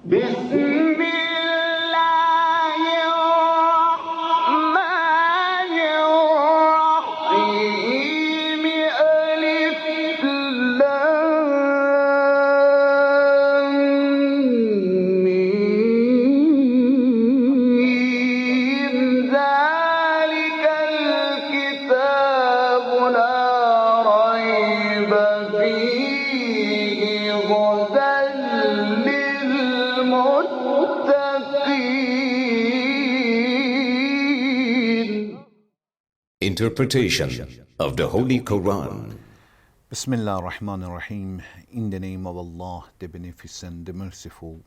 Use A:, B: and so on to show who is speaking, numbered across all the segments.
A: بسم الله الرحمن الرحيم ألف لام ميم ذلك الكتاب لا ريب فيه هدى للمتقين.
B: Interpretation of the Holy Quran.
C: Bismillah ar-Rahman ar-Rahim. In the name of Allah, the Beneficent, the Merciful.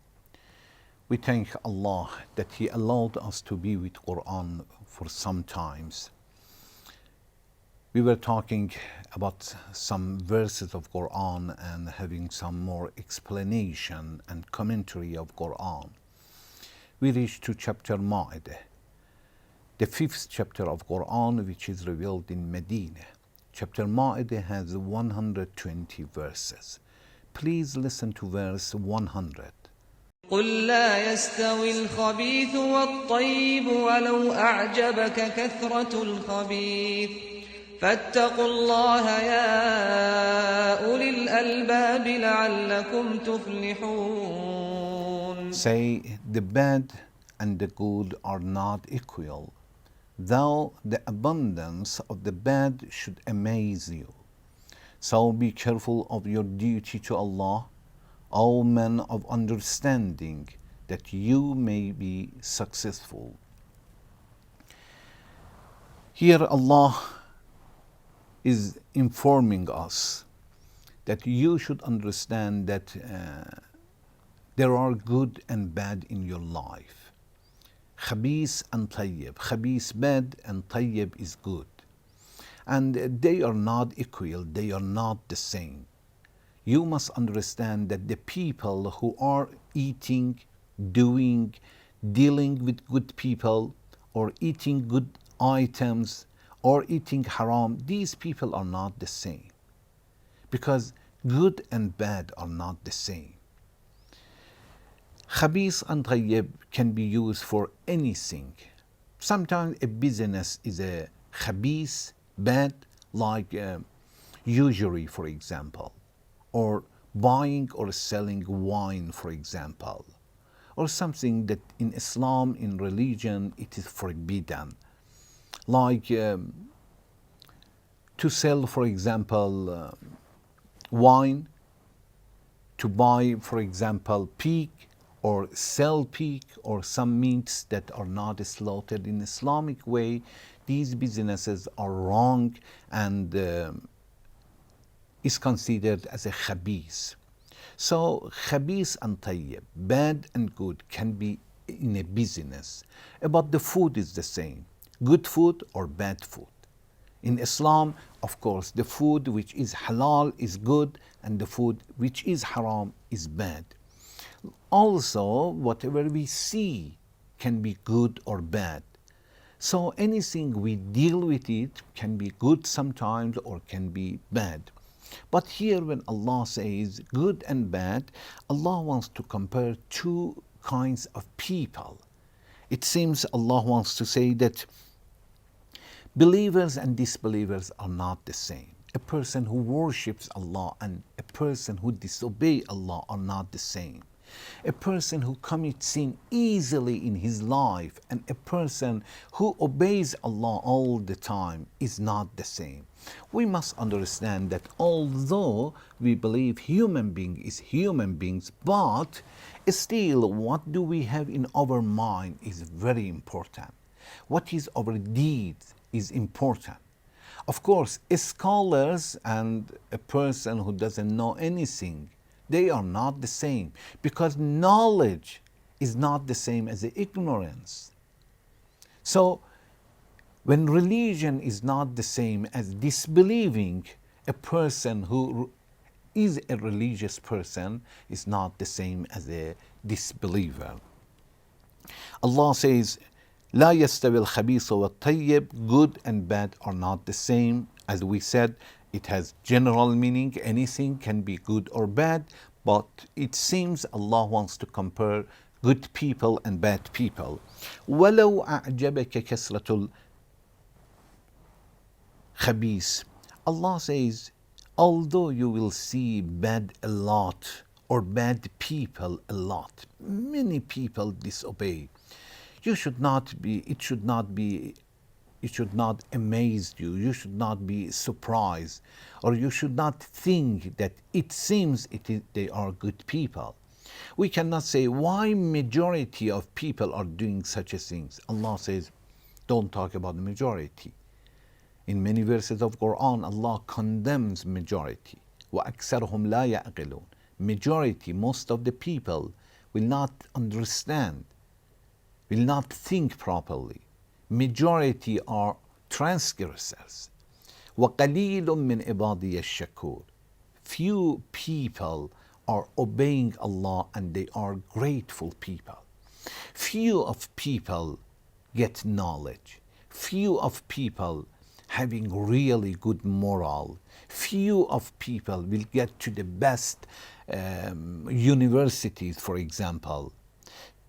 C: We thank Allah that He allowed us to be with Quran for some times. We were talking about some verses of Quran and having some more explanation and commentary of Quran. We reached to chapter Maeda, the 5th chapter of Quran, which is revealed in Medina. Chapter Maeda has 120 verses. Please listen to verse 100.
D: قل لا يستوي الخبيث والطيب ولو أعجبك كثرة الخبيث فاتقوا الله يا أولي الألباب لعلكم تفلحون.
C: Say, the bad and the good are not equal, though the abundance of the bad should amaze you. So be careful of your duty to Allah, O men of understanding, that you may be successful. Here Allah is informing us that you should understand that there are good and bad in your life. Khabis and tayyib. Khabis bad and tayyib is good. And they are not equal, they are not the same. You must understand that the people who are eating, doing, dealing with good people, or eating good items, or eating haram, these people are not the same. Because good and bad are not the same. Khabis and tayyib can be used for anything. Sometimes a business is a khabis, bad, like usury, for example, or buying or selling wine, for example, or something that in Islam, in religion, it is forbidden, like to sell, for example, wine, to buy, for example, pig, or sell pig, or some meats that are not slaughtered in Islamic way. These businesses are wrong and is considered as a khabis. So khabis and tayyib, bad and good, can be in a business. But the food is the same, good food or bad food. In Islam, of course, the food which is halal is good and the food which is haram is bad. Also, whatever we see can be good or bad. So anything we deal with it can be good sometimes or can be bad. But here when Allah says good and bad, Allah wants to compare two kinds of people. It seems Allah wants to say that believers and disbelievers are not the same. A person who worships Allah and a person who disobeys Allah are not the same. A person who commits sin easily in his life and a person who obeys Allah all the time is not the same. We must understand that although we believe human being is human beings, but still what do we have in our mind is very important. What is our deeds is important. Of course, scholars and a person who doesn't know anything, they are not the same, because knowledge is not the same as ignorance. So, when religion is not the same as disbelieving, a person who is a religious person is not the same as a disbeliever. Allah says, لا يستوي الخبيث والطيب, good and bad are not the same. As we said, it has general meaning. Anything can be good or bad, But it seems Allah wants to compare good people and bad people. وَلَوْ أَعْجَبَكَ كَسْرَةُ الْخَبِيثِ. Allah says, although you will see bad a lot, or bad people a lot, many people disobey, you should not be, it should not amaze you, you should not be surprised, or you should not think that it seems they are good people. We cannot say why majority of people are doing such a things. Allah says, don't talk about the majority. In many verses of Quran, Allah condemns majority. وَأَكْثَرُهُمْ لَا يَعْقِلُونَ. Majority, most of the people will not understand, will not think properly. Majority are transgressors. وَقَلِيلٌ مِّنْ عِبَادِيَ الشَّكُورِ. Few people are obeying Allah and they are grateful people. Few of people get knowledge. Few of people having really good moral. Few of people will get to the best universities, for example.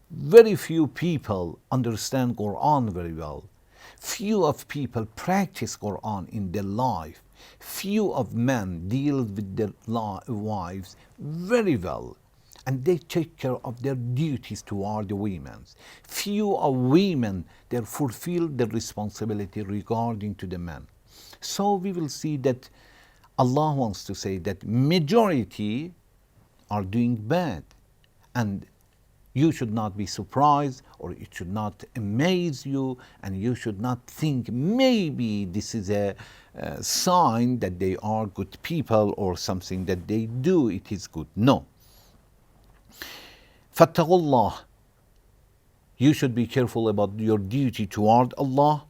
C: Very few people understand Quran very well. Few of people practice Quran in their life. Few of men deal with their wives very well, and they take care of their duties toward the women. Few of women, they fulfill their responsibility regarding to the men. So we will see that Allah wants to say that majority are doing bad, and you should not be surprised, or it should not amaze you, and you should not think maybe this is a sign that they are good people, or something that they do, it is good. No. فَاتَّقُوا اللَّهِ. You should be careful about your duty toward Allah.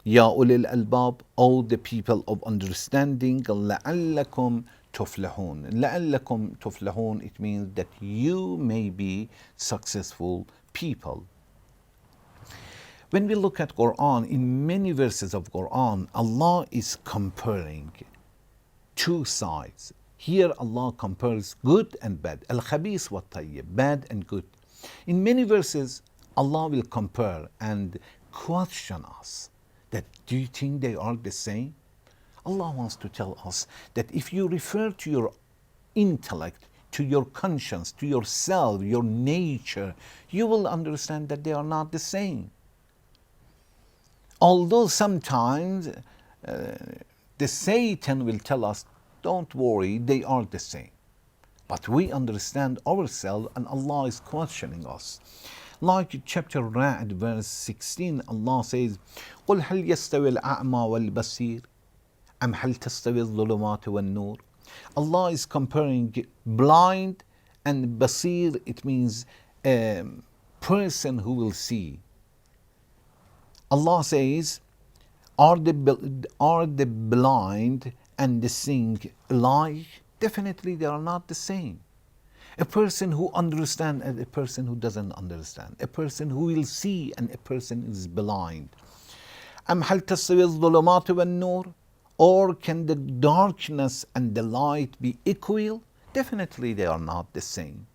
C: Ya ulil albab, all the people of understanding. لَعَلَّكُمْ تُفْلِحُونَ. لَعَلَّكُمْ تُفْلِحُونَ. It means that you may be successful people. When we look at Quran, in many verses of Quran, Allah is comparing two sides. Here Allah compares good and bad. Al-khabis wa tayyib, bad and good. In many verses, Allah will compare and question us that, do you think they are the same? Allah wants to tell us that if you refer to your intellect, to your conscience, to yourself, your nature, you will understand that they are not the same. Although sometimes the Satan will tell us, don't worry, they are the same. But we understand ourselves, and Allah is questioning us. Like chapter Ra'd, verse 16, Allah says, قُلْ هَلْ يَسْتَوِي الْأَعْمَى وَالْبَصِيرُ أَمْ هَلْ تَسْتَوِي الظُّلُمَاتُ وَالنُّورُ. Allah is comparing blind and basir. It means a person who will see. Allah says, are the blind and the seeing alike? Definitely they are not the same. A person who understands and a person who doesn't understand. A person who will see and a person is blind. أَمْ هَلْ تَسْتَوِي الظُّلُمَاتُ وَالنُّورُ. Or can the darkness and the light be equal? Definitely they are not the same.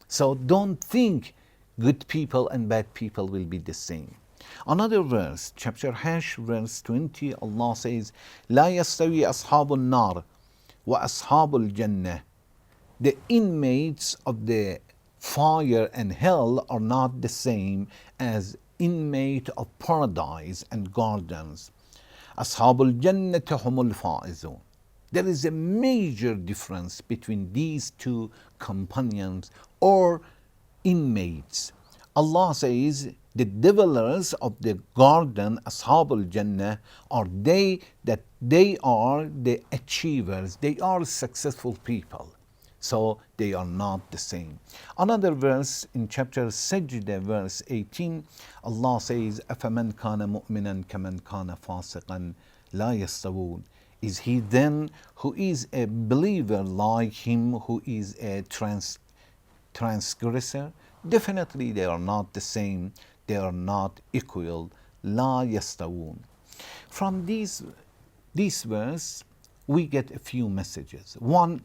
C: So don't think good people and bad people will be the same. Another verse, chapter Hash, verse 20, Allah says, لا يستوي أصحاب النار وأصحاب الجنة. The inmates of the fire and hell are not the same as inmate of paradise and gardens. أصحاب الجنة هم الفائزون. There is a major difference between these two companions or inmates. Allah says the dwellers of the garden, Ashab al-Jannah, are they are the achievers, they are successful people. So they are not the same. Another verse in chapter Sajdah, verse 18, Allah says, أَفَمَنْ كَانَ مُؤْمِنًا كَمَنْ كَانَ فَاسِقًا لَا يَسْتَوُونَ. Is he then who is a believer like him who is a transgressor? Definitely they are not the same. They are not equal. لا يستوون. From this verse, we get a few messages. One,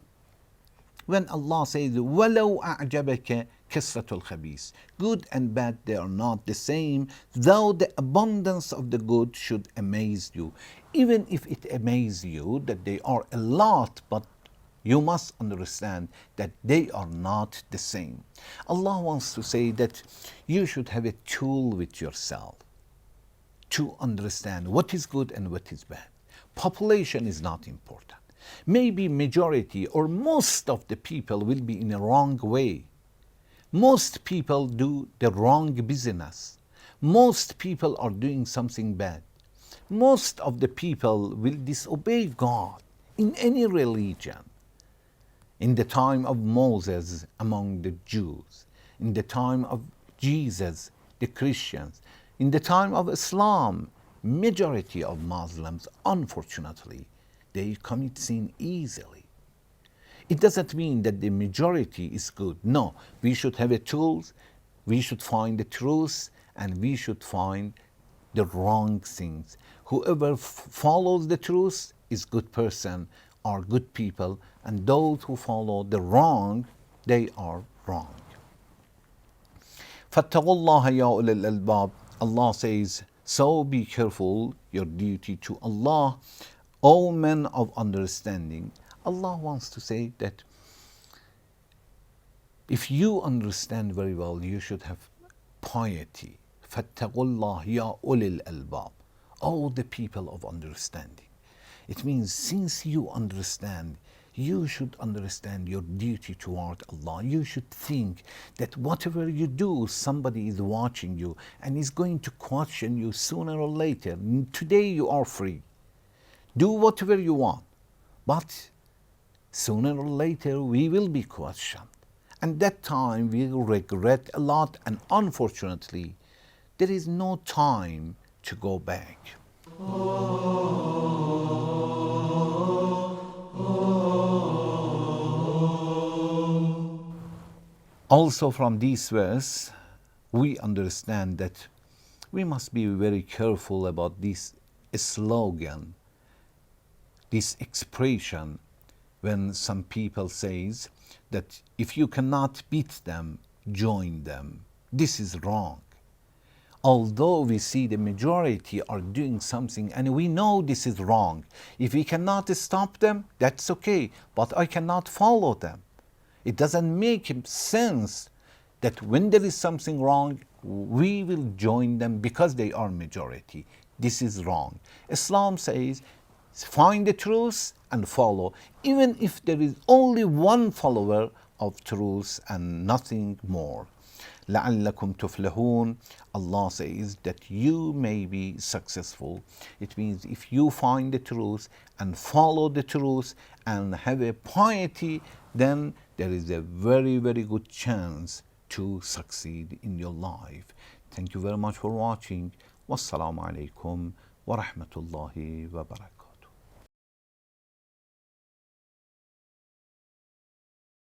C: When Allah says, وَلَوْ أَعْجَبَكَ كَثْرَةُ الْخَبِيثِ, good and bad, they are not the same, though the abundance of the good should amaze you. Even if it amazes you that they are a lot, but you must understand that they are not the same. Allah wants to say that you should have a tool with yourself to understand what is good and what is bad. Population is not important. Maybe majority or most of the people will be in a wrong way. Most people do the wrong business. Most people are doing something bad. Most of the people will disobey God in any religion. In the time of Moses among the Jews, in the time of Jesus, the Christians, in the time of Islam, majority of Muslims, unfortunately, they commit sin easily. It doesn't mean that the majority is good. No, we should have a tools, we should find the truth, and we should find the wrong things. Whoever follows the truth is good person, are good people, and those who follow the wrong, they are wrong. فَاتَّقُوا اللَّهَ يَا أُولِي الْأَلْبَابِ. Allah says, so be careful, your duty to Allah, O men of understanding. Allah wants to say that if you understand very well, you should have piety. فَاتَّقُوا اللَّهَ يَا أُولِي الْأَلْبَابِ. All the people of understanding. It means since you understand, you should understand your duty toward Allah. You should think that whatever you do, somebody is watching you and is going to question you sooner or later. Today you are free. Do whatever you want. But sooner or later we will be questioned. And that time we will regret a lot, and unfortunately, there is no time to go back. Also from this verse, we understand that we must be very careful about this slogan, this expression, when some people says that if you cannot beat them, join them. This is wrong. Although we see the majority are doing something and we know this is wrong, if we cannot stop them, that's okay, but I cannot follow them. It doesn't make sense that when there is something wrong, we will join them because they are majority. This is wrong. Islam says, find the truth and follow, even if there is only one follower of truth and nothing more. لَعَلَّكُمْ تُفْلِحُونَ. Allah says that you may be successful. It means if you find the truth and follow the truth and have a piety, then there is a very, very good chance to succeed in your life. Thank you very much for watching. Wassalamu alaikum wa rahmatullahi wa barakatuh.